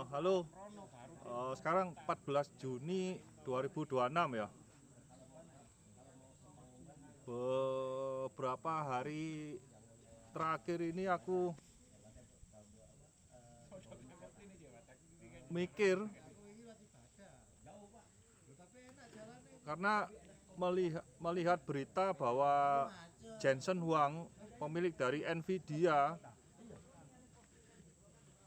Halo, sekarang 14 Juni 2026 ya. Beberapa hari terakhir ini aku mikir karena melihat berita bahwa Jensen Huang, pemilik dari Nvidia,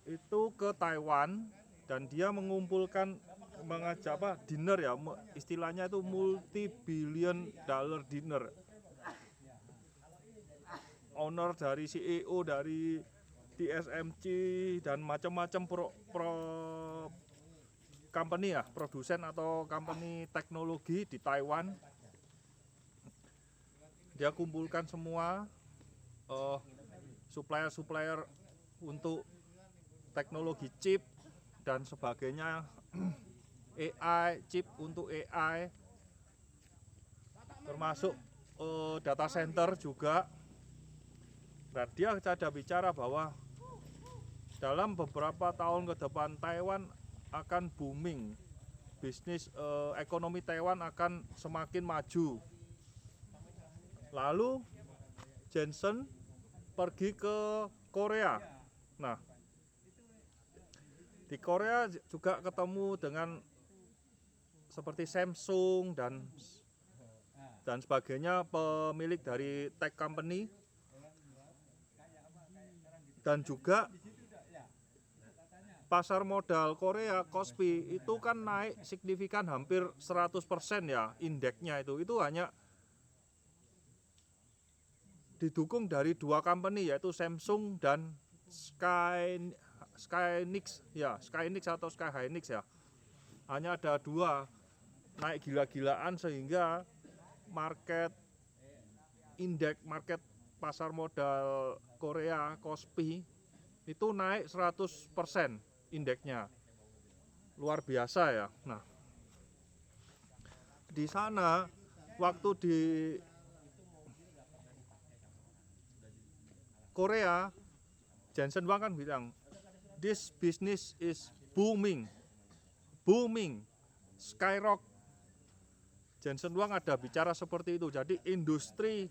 itu ke Taiwan dan dia mengajak dinner ya, istilahnya itu multi-billion dollar dinner. Owner dari CEO dari TSMC dan macam-macam company ya, produsen atau company teknologi di Taiwan. Dia kumpulkan semua supplier-supplier untuk teknologi chip dan sebagainya, AI, chip untuk AI, termasuk data center juga. Dan dia ada bicara bahwa dalam beberapa tahun ke depan Taiwan akan booming, bisnis ekonomi Taiwan akan semakin maju. Lalu Jensen pergi ke Korea. Nah, di Korea juga ketemu dengan seperti Samsung dan sebagainya, pemilik dari tech company. Dan juga pasar modal Korea Kospi itu kan naik signifikan, hampir 100% ya indeksnya. Itu hanya didukung dari dua company, yaitu Samsung dan Skynix atau Sky Hynix ya. Hanya ada dua naik gila-gilaan sehingga market pasar modal Korea Kospi itu naik 100% indeksnya. Luar biasa ya. Nah, di sana waktu di Korea, Jensen Huang kan bilang, this business is booming, skyrocket. Jensen Huang ada bicara seperti itu. Jadi industri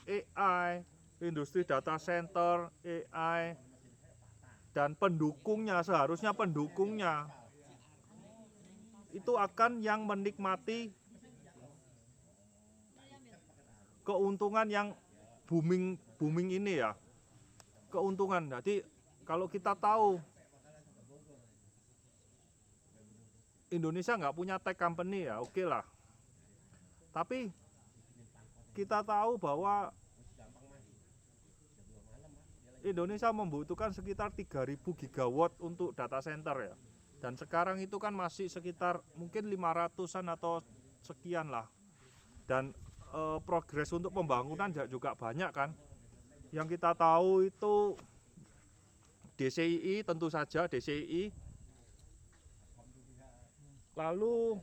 AI, industri data center, AI, dan seharusnya pendukungnya itu akan yang menikmati keuntungan yang booming ini ya. Keuntungan. Jadi kalau kita tahu Indonesia nggak punya tech company ya, oke lah. Tapi kita tahu bahwa Indonesia membutuhkan sekitar 3.000 gigawatt untuk data center ya. Dan sekarang itu kan masih sekitar mungkin 500-an atau sekian lah. Dan progres untuk pembangunan juga banyak kan. Yang kita tahu itu DCII, tentu saja DCII. Lalu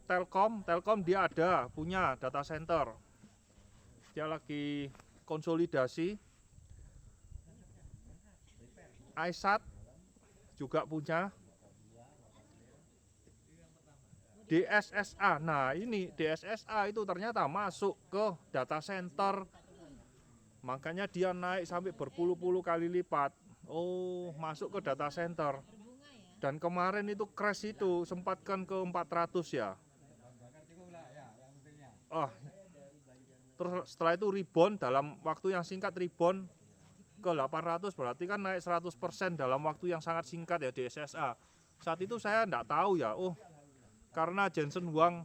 Telkom dia punya data center. Dia lagi konsolidasi. iSat juga punya. DSSA. Nah, ini DSSA itu ternyata masuk ke data center. Makanya dia naik sampai berpuluh-puluh kali lipat. Oh, masuk ke data center. Dan kemarin itu crash itu sempatkan ke 400 ya. Terus setelah itu rebound, dalam waktu yang singkat rebound ke 800, berarti kan naik 100% dalam waktu yang sangat singkat ya DSSA. Saat itu saya enggak tahu ya, karena Jensen Huang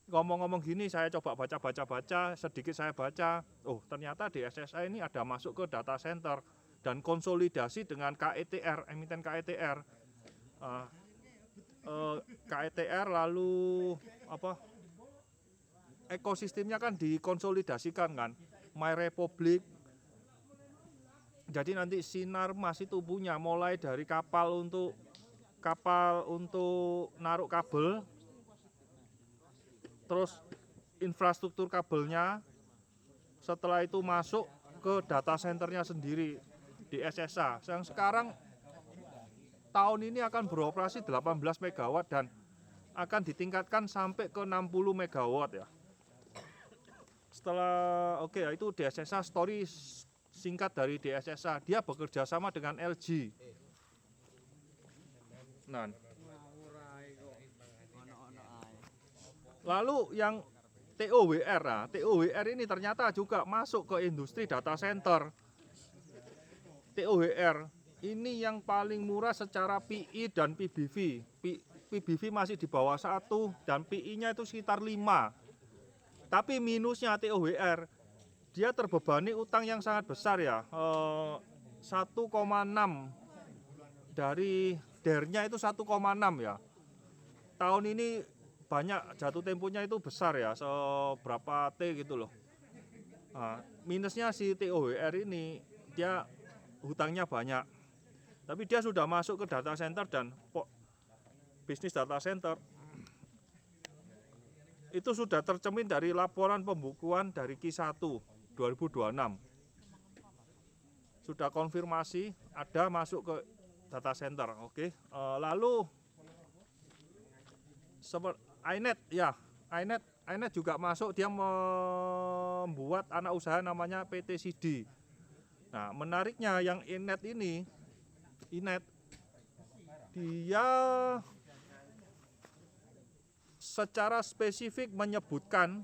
ngomong-ngomong gini, saya coba baca, sedikit saya baca, ternyata DSSA ini ada masuk ke data center dan konsolidasi dengan KETR, emiten KETR. KETR lalu ekosistemnya kan dikonsolidasikan kan, My Republic. Jadi nanti Sinarmas itu punya mulai dari kapal untuk naruh kabel, terus infrastruktur kabelnya, setelah itu masuk ke data centernya sendiri. di SSA. Yang sekarang tahun ini akan beroperasi 18 megawatt dan akan ditingkatkan sampai ke 60 megawatt ya. Setelah itu DSSA story singkat dari DSSA. Dia bekerja sama dengan LG. Nah, lalu yang TOWR, nah, TOWR ini ternyata juga masuk ke industri data center. TOWR ini yang paling murah secara PI dan PBV. PBV masih di bawah 1 dan PI-nya itu sekitar 5. Tapi minusnya TOWR, dia terbebani utang yang sangat besar ya. 1,6 dari DER-nya itu 1,6 ya. Tahun ini banyak jatuh temponya itu besar ya, seberapa T gitu loh. Nah, minusnya si TOWR ini dia hutangnya banyak. Tapi dia sudah masuk ke data center dan bisnis data center itu sudah tercermin dari laporan pembukuan dari Q1 2026. Sudah konfirmasi ada masuk ke data center. Oke. Lalu iNet ya, iNet juga masuk, dia membuat anak usaha namanya PT CD. Nah, menariknya yang iNet dia secara spesifik menyebutkan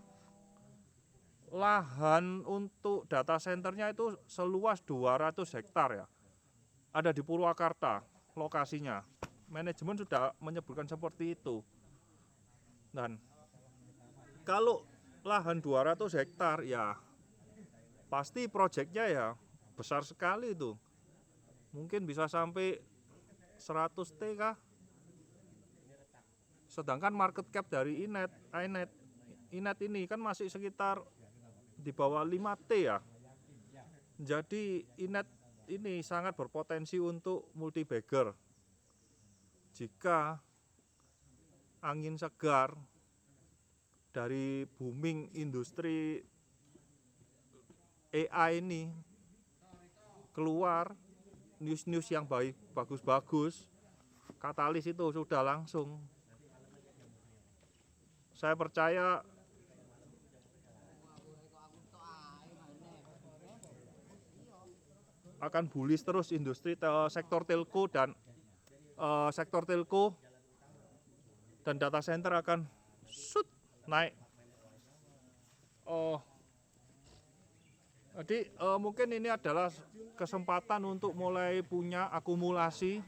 lahan untuk data centernya itu seluas 200 hektar ya. Ada di Purwakarta lokasinya. Manajemen sudah menyebutkan seperti itu. Dan kalau lahan 200 hektar ya pasti proyeknya ya besar sekali itu. Mungkin bisa sampai 100 T kah? Sedangkan market cap dari iNet ini kan masih sekitar di bawah 5 T ya. Jadi iNet ini sangat berpotensi untuk multi-bagger. Jika angin segar dari booming industri AI ini keluar, news-news yang bagus-bagus, katalis itu sudah langsung. Saya percaya akan bullish terus industri sektor telco dan data center akan naik. Jadi mungkin ini adalah kesempatan untuk mulai punya akumulasi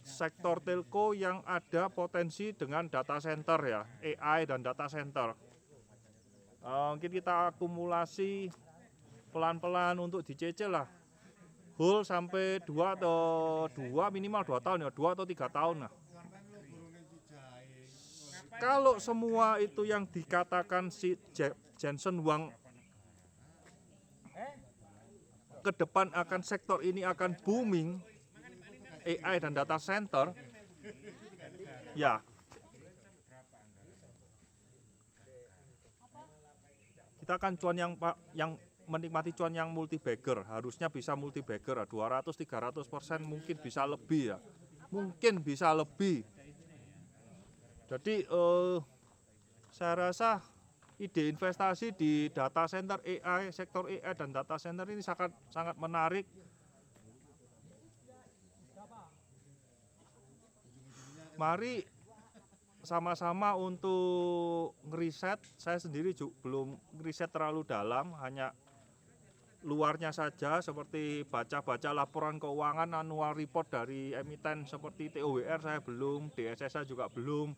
sektor telco yang ada potensi dengan data center ya, AI dan data center. Mungkin kita akumulasi pelan-pelan untuk dicicil lah. Hold sampai 2 minimal 2 tahun ya, 2 atau 3 tahun lah. Kalau semua itu yang dikatakan si Jensen Huang ke depan akan sektor ini akan booming, AI dan data center, ya kita akan cuan yang menikmati cuan yang multi-bagger, harusnya bisa multi-bagger 200-300% mungkin bisa lebih ya, mungkin bisa lebih. Jadi saya rasa ide investasi di data center AI, sektor AI dan data center ini sangat menarik. Mari sama-sama untuk ngeriset. Saya sendiri juga belum ngeriset terlalu dalam, hanya luarnya saja seperti baca-baca laporan keuangan annual report dari emiten seperti TOWR saya belum, DSSA juga belum,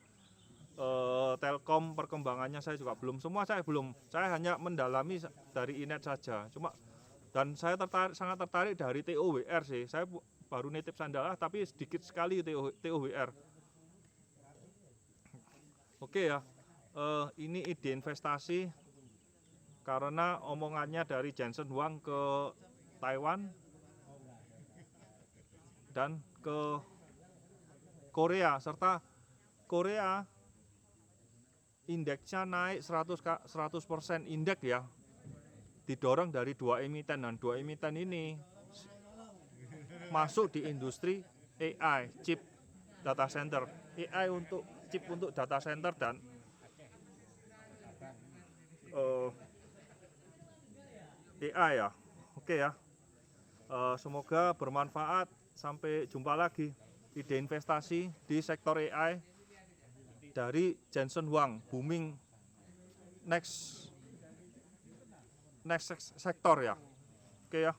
Telkom perkembangannya saya juga belum, semua saya belum. Saya hanya mendalami dari iNet saja. Dan saya sangat tertarik dari TOWR sih. Saya baru nitip sandalah tapi sedikit sekali TOWR. Oke ya, ini ide investasi karena omongannya dari Jensen Huang ke Taiwan dan ke Korea, serta Korea indeksnya naik 100% indeks ya. didorong dari 2 emiten, dan 2 emiten ini masuk di industri AI, chip data center, AI untuk chip untuk data center dan AI ya. Oke ya. Semoga bermanfaat. Sampai jumpa lagi. Ide investasi di sektor AI dari Jensen Huang, booming next sektor ya. Oke ya.